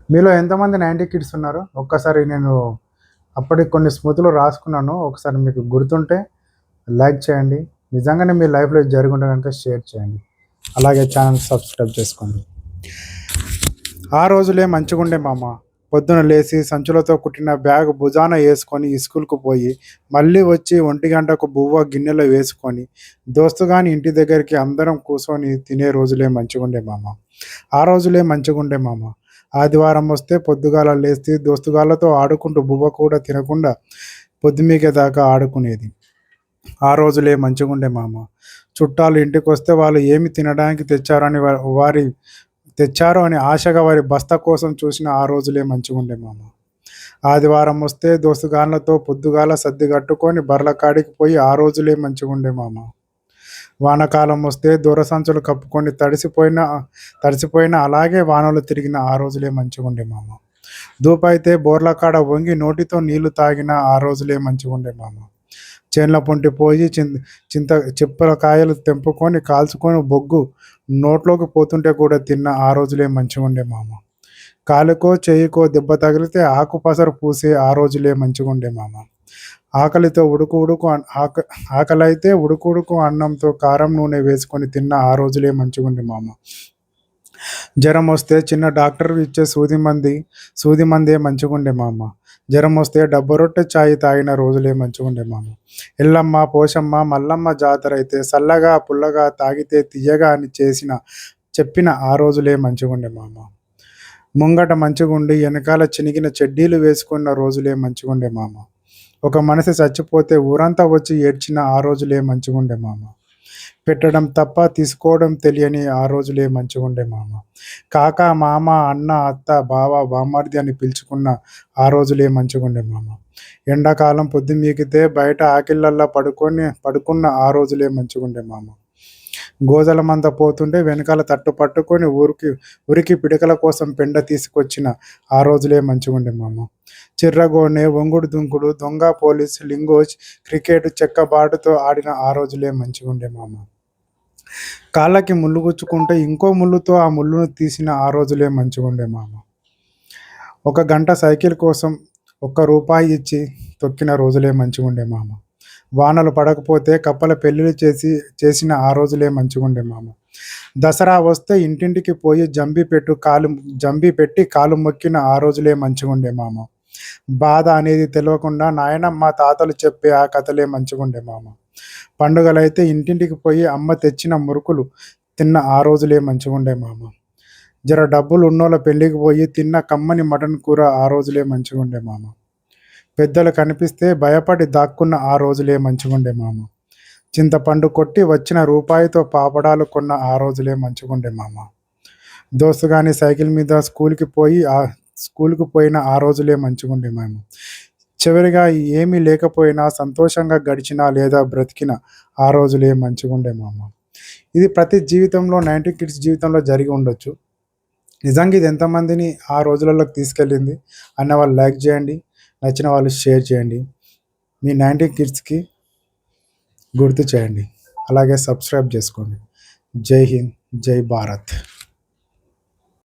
మీలో ఎంతమంది 90 కిడ్స్ ఉన్నారు? ఒక్కసారి నేను అప్పటికి కొన్ని స్మృతులు రాసుకున్నాను. ఒకసారి మీకు గుర్తుంటే లైక్ చేయండి. నిజంగానే మీ లైఫ్‌లో ఇది జరిగుంటే గనుక షేర్ చేయండి. అలాగే ఛానెల్ సబ్స్క్రైబ్ చేసుకోండి. ఆ రోజులే మంచిగుండే మామ. పొద్దున లేసి సంచులతో కుట్టిన బ్యాగ్ భుజాన యేసుకొని స్కూల్‌కు పోయి, మళ్ళీ వచ్చి 1 గంటకు బువ్వ గిన్నెలో వేసుకొని, దోస్తుగాని ఇంటి దగ్గరికి అందరం కూసోని తినే రోజులే మంచిగుండే మామ. ఆ రోజులే మంచిగుండే మామ. ఆదివారం వస్తే పొద్దుగాల లేసి దోస్తుగాళ్ళతో ఆడుకుంటూ బువ్వ కూడా తినకుండా పొద్దుమీగేదాకా ఆడుకునేది. ఆ రోజులే మంచిగుండే మామ. చుట్టాలు ఇంటికొస్తే వాళ్ళు ఏమి తినడానికి తెచ్చారని వారి తెచ్చారు అని ఆశగా వారి బస్తా కోసం చూసిన ఆ రోజులే మంచిగుండే మామ. ఆదివారం వస్తే దోస్తుగాళ్ళతో పొద్దుగాల సద్ది కట్టుకొని బర్ల కాడికి పోయి ఆ రోజులే మంచిగుండే మామ. వానాకాలం వస్తే దూర సంచులు కప్పుకొని తడిసిపోయిన అలాగే వానలో తిరిగిన ఆ రోజులే మంచిగుండే మామ. దూపైతే బోర్ల కాడ వంగి నోటితో నీళ్లు తాగిన ఆ రోజులే మంచిగుండే మామ. చేన్ల పొంటి పోయి చిప్పల కాయలు తెంపుకొని కాల్చుకొని బొగ్గు నోట్లోకి పోతుంటే కూడా తిన్న ఆ రోజులే మంచిగుండే మామ. కాలుకో చెయ్యికో దెబ్బ తగిలితే ఆకు పసరు పూసే ఆ రోజులే మంచిగుండే మామ. ఆకలితో ఉడుకు ఉడుకు అన్ ఆక ఆకలైతే ఉడుకుడుకు అన్నంతో కారం నూనె వేసుకొని తిన్న ఆ రోజులే మంచిగుండే మామ. జ్వరం వస్తే చిన్న డాక్టర్ ఇచ్చే సూది మందే మంచిగుండే మామ. జ్వరం వస్తే డబ్బు రొట్టె చాయ్ తాగిన రోజులే మంచిగుండే మామ. ఎల్లమ్మ, పోషమ్మ, మల్లమ్మ జాతరైతే సల్లగా, పుల్లగా తాగితే తియ్యగా అని చెప్పిన ఆ రోజులే మంచిగుండే మామ. ముంగట మంచిగుండి ఎనకాల చినిగిన చెడ్డీలు వేసుకున్న రోజులే మంచిగుండే మామ. ఒక మనిషి చచ్చిపోతే ఊరంతా వచ్చి ఏడ్చిన ఆ రోజులే మంచిగుండే మామ. పెట్టడం తప్ప తీసుకోవడం తెలియని ఆ రోజులే మంచిగుండే మామ. కాక, మామ, అన్న, అత్త, బావ, బామ్మర్ది అని పిలుచుకున్న ఆ రోజులే మంచిగుండే మామ. ఎండాకాలం పొద్దుమీకితే బయట ఆకిళ్ళల్లా పడుకున్న ఆ రోజులే మంచిగుండే మామ. గోదల మంద పోతుంటే వెనకాల తట్టు పట్టుకొని ఉరికి పిడకల కోసం పెండ తీసుకొచ్చిన ఆ రోజులే మంచిగుండే మామ. చిర్రగోనె, ఒంగుడు దుంకుడు, దొంగ పోలీస్, లింగోచ్, క్రికెట్, చెక్క బాటుతో ఆడిన ఆ రోజులే మంచిగుండే మామ. కాళ్ళకి ముల్లు గుచ్చుకుంటే ఇంకో ముల్లుతో ఆ ముల్లును తీసిన ఆ రోజులే మంచిగుండే మామ. ఒక గంట సైకిల్ కోసం ₹1 ఇచ్చి తొక్కిన రోజులే మంచిగుండే మామ. వానలు పడకపోతే కప్పల పెళ్ళిళ్ళు చేసిన ఆ రోజులే మంచిగుండే మామ. దసరా వస్తే ఇంటింటికి పోయి జంబి పెట్టి కాలు మొక్కిన ఆ రోజులే మంచిగుండే మామ. బాధ అనేది తెలవకుండా నాయనమ్మ, తాతలు చెప్పే ఆ కథలే మంచిగుండే మామ. పండుగలైతే ఇంటింటికి పోయి అమ్మ తెచ్చిన మురుకులు తిన్న ఆ రోజులే మంచిగుండే మామ. జర డబ్బులు ఉన్నోళ్ళ పెళ్ళికి పోయి తిన్న కమ్మని మటన్ కూర ఆ రోజులే మంచిగుండే మామ. పెద్దలు కనిపిస్తే భయపడి దాక్కున్న ఆ రోజులే మంచిగుండే మామ. చింతపండు కొట్టి వచ్చిన రూపాయితో పాపడాలు కొన్న ఆ రోజులే మంచిగుండే మామ. దోస్తుగాని సైకిల్ మీద స్కూల్‌కి పోయిన ఆ రోజులే మంచిగుండే మామ. చివరిగా ఏమీ లేకపోయినా సంతోషంగా గడిచిన లేదా బ్రతికిన ఆ రోజులే మంచిగుండే మామ. ఇది ప్రతి జీవితంలో 90 కిడ్స్ జీవితంలో జరిగి ఉండొచ్చు. నిజంగా ఇది ఎంతమందిని ఆ రోజులలోకి తీసుకెళ్ళింది అన్న వాళ్ళు లైక్ చేయండి. నచ్చిన వాళ్ళు షేర్ చేయండి. మీ 90 కిడ్స్‌కి గుర్తు చేయండి. అలాగే సబ్స్క్రైబ్ చేసుకోండి. జై హింద్, జై భారత్.